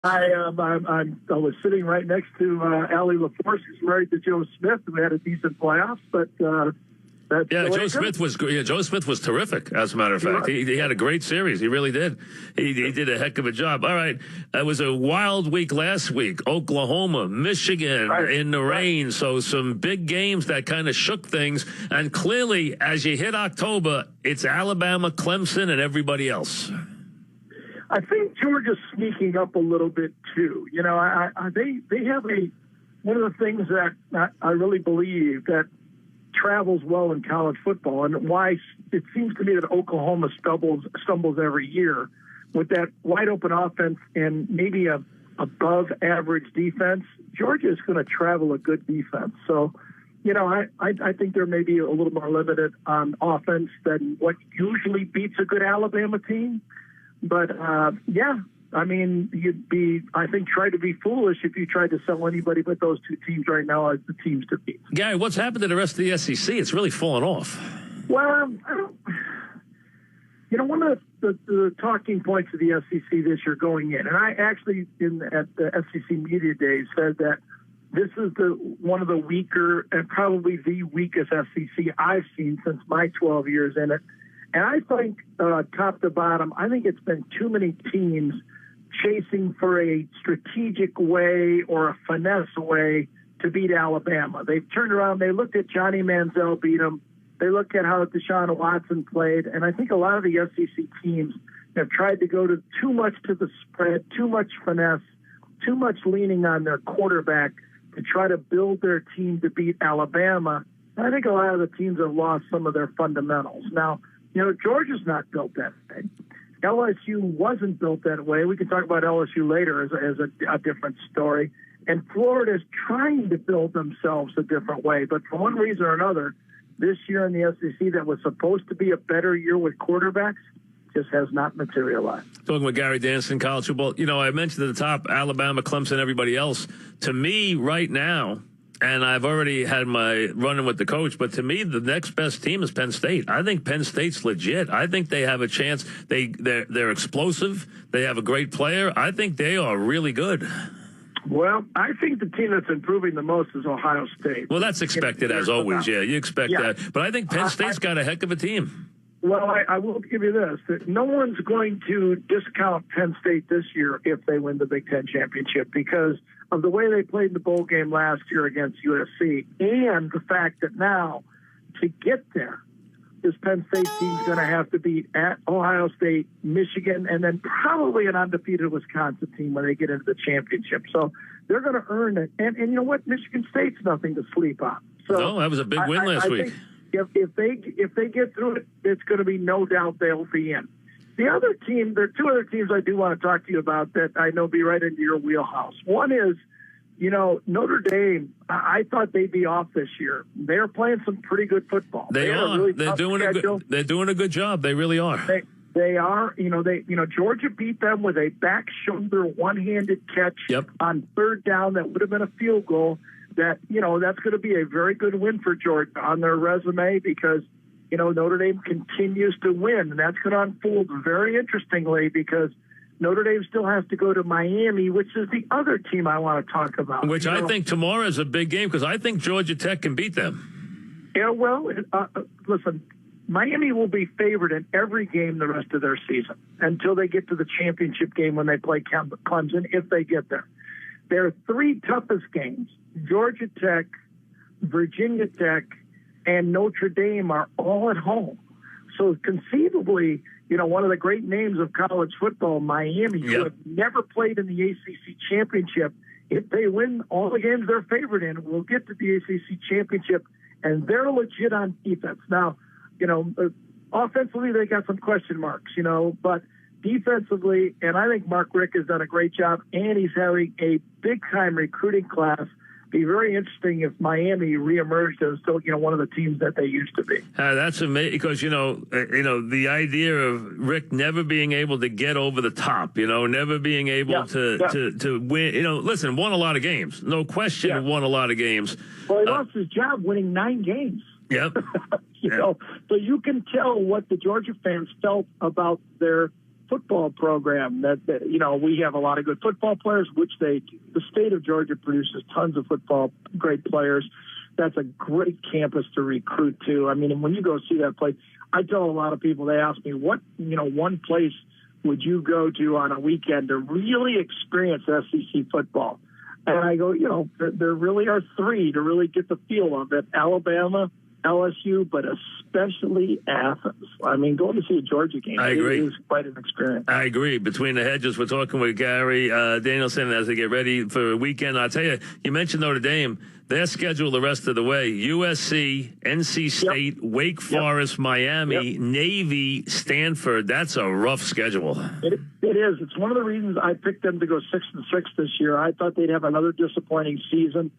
I was sitting right next to Allie LaForce, who's married to Joe Smith, who had a decent playoffs, but that's Joe Smith was Joe Smith was terrific. As a matter of fact, he had a great series. He really did. He did a heck of a job. All right, it was a wild week last week. Oklahoma, Michigan in the rain. So some big games that kind of shook things. And clearly, as you hit October, it's Alabama, Clemson, and everybody else. I think Georgia's sneaking up a little bit too. You know, they have one of the things that I really believe that travels well in college football, and why it seems to me that Oklahoma stumbles every year with that wide open offense and maybe a above average defense. Georgia is going to travel a good defense. So, you know, I think they're maybe a little more limited on offense than what usually beats a good Alabama team. But, I mean, try to be foolish if you tried to sell anybody but those two teams right now as the teams to beat. Gary, what's happened to the rest of the SEC? It's really fallen off. Well, one of the talking points of the SEC this year going in, and I actually at the SEC Media Days said that this is one of the weaker and probably the weakest SEC I've seen since my 12 years in it. And I think top to bottom, I think it's been too many teams chasing for a strategic way or a finesse way to beat Alabama. They've turned around. They looked at Johnny Manziel beat them. They look at how Deshaun Watson played. And I think a lot of the SEC teams have tried to go too much to the spread, too much finesse, too much leaning on their quarterback to try to build their team to beat Alabama. And I think a lot of the teams have lost some of their fundamentals. Now, you know, Georgia's not built that way. LSU wasn't built that way. We can talk about LSU later as a different story. And Florida's trying to build themselves a different way. But for one reason or another, this year in the SEC that was supposed to be a better year with quarterbacks just has not materialized. Talking with Gary Danielson, college football. You know, I mentioned at the top, Alabama, Clemson, everybody else. To me, right now, and I've already had my run-in with the coach, but to me, the next best team is Penn State. I think Penn State's legit. I think they have a chance. They're explosive. They have a great player. I think they are really good. Well, I think the team that's improving the most is Ohio State. Well, that's expected as always. Yeah, you expect that. But I think Penn State's got a heck of a team. Well, I will give you this, that no one's going to discount Penn State this year if they win the Big Ten championship because of the way they played in the bowl game last year against USC and the fact that now to get there, this Penn State team's going to have to beat at Ohio State, Michigan, and then probably an undefeated Wisconsin team when they get into the championship. So they're going to earn it. And you know what? Michigan State's nothing to sleep on. So no, that was a big win last week. If they get through it, it's going to be no doubt they'll be in. The other team, there are two other teams I do want to talk to you about that I know be right into your wheelhouse. One is, you know, Notre Dame. I thought they'd be off this year. They're playing some pretty good football. They are. Really they're doing a good job. They really are. They are. Georgia beat them with a back shoulder one-handed catch on third down that would have been a field goal. That's going to be a very good win for Georgia on their resume because, you know, Notre Dame continues to win. And that's going to unfold very interestingly because Notre Dame still has to go to Miami, which is the other team I want to talk about. Which I think tomorrow is a big game because I think Georgia Tech can beat them. Yeah, well, listen, Miami will be favored in every game the rest of their season until they get to the championship game when they play Clemson, if they get there. Their three toughest games, Georgia Tech, Virginia Tech, and Notre Dame are all at home. So conceivably, you know, one of the great names of college football, Miami, who have never played in the ACC championship, if they win all the games they're favored in, will get to the ACC championship, and they're legit on defense. Now, you know, offensively, they got some question marks, you know, but defensively, and I think Mark Richt has done a great job, and he's having a big-time recruiting class. Be very interesting if Miami reemerged as still, you know, one of the teams that they used to be. That's amazing because, you know, the idea of Rick never being able to get over the top, you know, never being able to win. You know, listen, won a lot of games. No question, won a lot of games. Well, he lost his job winning 9 games. Yep. you know, so you can tell what the Georgia fans felt about their football program that we have a lot of good football players, which the state of Georgia produces tons of great players. That's a great campus to recruit to. I mean, when you go see that place, I tell a lot of people, they ask me, what, one place would you go to on a weekend to really experience SEC football? And I go, there really are three to really get the feel of it: Alabama, LSU, but especially Athens. I mean, going to see a Georgia game, I agree. Is quite an experience. I agree. Between the hedges, we're talking with Gary Danielson as they get ready for a weekend. I'll tell you, you mentioned Notre Dame. They're scheduled the rest of the way: USC, NC State, Wake Forest, Miami, Navy, Stanford. That's a rough schedule. It is. It's one of the reasons I picked them to go 6-6 this year. I thought they'd have another disappointing season.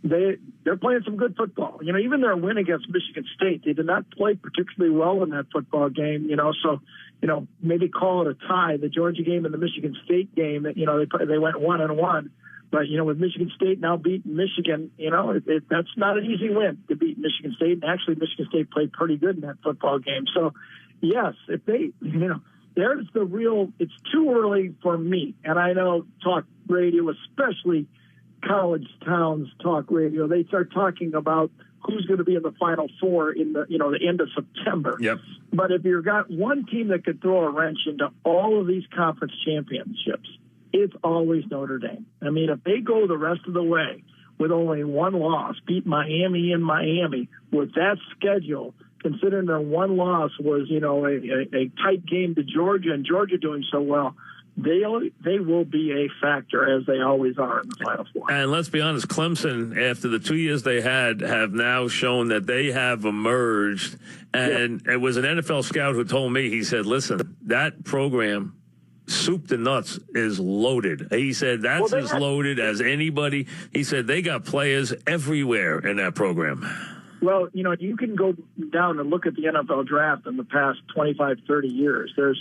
They're playing some good football. Even their win against Michigan State, they did not play particularly well in that football game. So maybe call it a tie. The Georgia game and the Michigan State game, they went 1-1. But, with Michigan State now beating Michigan, that's not an easy win to beat Michigan State. And actually, Michigan State played pretty good in that football game. So, yes, if they, there's the real, it's too early for me. And I know talk radio, especially college towns talk radio, they start talking about who's going to be in the Final Four in the, the end of September. Yep. But if you've got one team that could throw a wrench into all of these conference championships, it's always Notre Dame. I mean, if they go the rest of the way with only one loss, beat Miami in Miami with that schedule, considering their one loss was, a tight game to Georgia and Georgia doing so well, they will be a factor, as they always are in the Final Four. And let's be honest, Clemson, after the 2 years they had, have now shown that they have emerged. And It was an NFL scout who told me, he said, listen, that program, soup to nuts, is loaded. He said that's as loaded as anybody. He said they got players everywhere in that program. Well, you can go down and look at the NFL draft in the past 25, 30 years. There's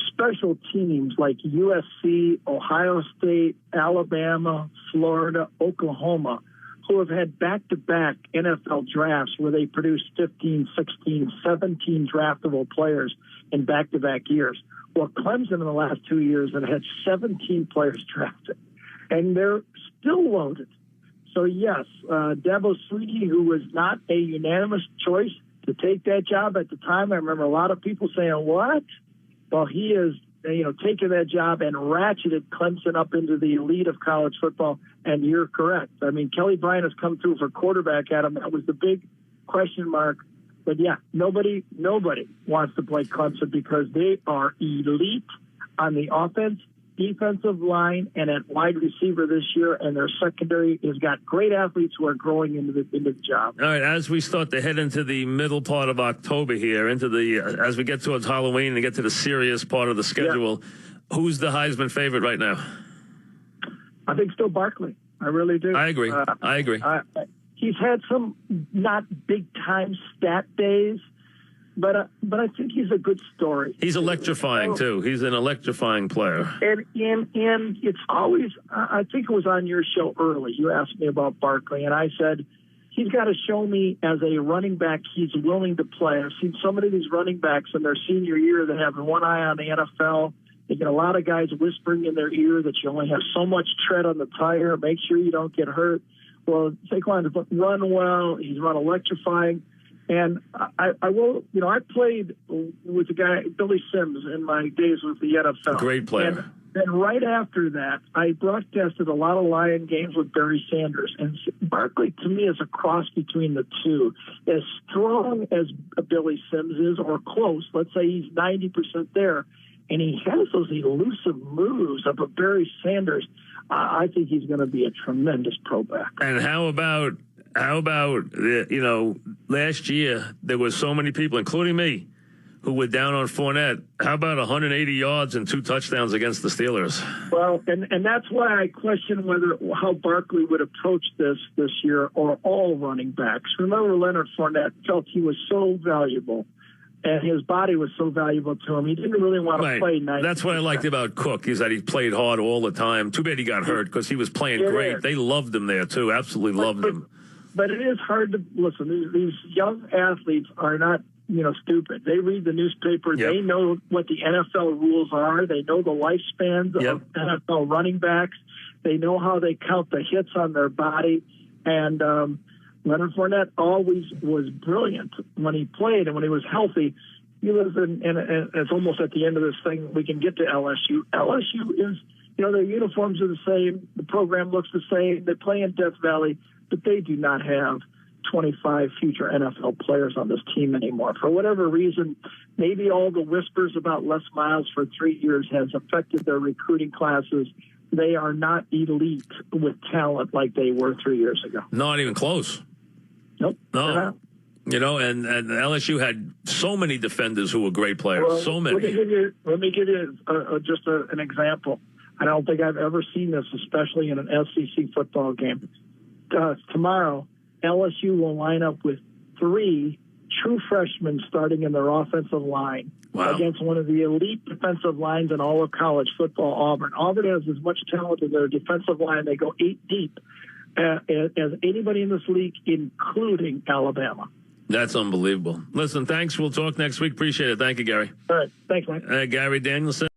special teams like USC, Ohio State, Alabama, Florida, Oklahoma, who have had back-to-back NFL drafts where they produced 15, 16, 17 draftable players in back-to-back years. Well, Clemson in the last 2 years have had 17 players drafted, and they're still loaded. So, yes, Dabo Swinney, who was not a unanimous choice to take that job at the time, I remember a lot of people saying, what? Well, he has, taken that job and ratcheted Clemson up into the elite of college football, and you're correct. I mean, Kelly Bryant has come through for quarterback at him. That was the big question mark. But, yeah, nobody wants to play Clemson because they are elite on the offense, defensive line, and at wide receiver this year, and their secondary has got great athletes who are growing into the job. All right, as we start to head into the middle part of October here, as we get towards Halloween and get to the serious part of the schedule, who's the Heisman favorite right now? I think still Barkley. I really do. I agree. He's had some not big-time stat days, but I think he's a good story. He's electrifying, too. He's an electrifying player. And it's always, I think it was on your show early, you asked me about Barkley, and I said, he's got to show me as a running back he's willing to play. I've seen so many of these running backs in their senior year that have one eye on the NFL. They get a lot of guys whispering in their ear that you only have so much tread on the tire, make sure you don't get hurt. Well, Saquon has run well. He's run electrifying. And I will, I played with a guy, Billy Sims, in my days with the NFL. Great player. And then right after that, I broadcasted a lot of Lion games with Barry Sanders. And Barkley, to me, is a cross between the two. As strong as Billy Sims is, or close, let's say he's 90% there, and he has those elusive moves of a Barry Sanders. I think he's going to be a tremendous pro back. And how about last year there was so many people, including me, who were down on Fournette. How about 180 yards and 2 touchdowns against the Steelers? Well, and that's why I question how Barkley would approach this year, or all running backs. Remember, Leonard Fournette felt he was so valuable, and his body was so valuable to him. He didn't really want to play 90%. That's what I liked about Cook, is that he played hard all the time. Too bad he got hurt because he was playing great. They loved him there, too. Absolutely loved him. But it is hard to listen. These young athletes are not stupid. They read the newspaper. Yep. They know what the NFL rules are. They know the lifespans of NFL running backs. They know how they count the hits on their body. And Leonard Fournette always was brilliant when he played and when he was healthy. He was and it's almost at the end of this thing. We can get to LSU. LSU is, their uniforms are the same. The program looks the same. They play in Death Valley, but they do not have 25 future NFL players on this team anymore. For whatever reason, maybe all the whispers about Les Miles for 3 years has affected their recruiting classes. They are not elite with talent like they were 3 years ago. Not even close. Nope. No. And LSU had so many defenders who were great players. Well, so many. Let me give you just an example. I don't think I've ever seen this, especially in an SEC football game. Tomorrow, LSU will line up with 3 true freshmen starting in their offensive line against one of the elite defensive lines in all of college football, Auburn. Auburn has as much talent in their defensive line. They go 8 deep as anybody in this league, including Alabama. That's unbelievable. Listen, thanks. We'll talk next week. Appreciate it. Thank you, Gary. All right. Thanks, Mike. Gary Danielson.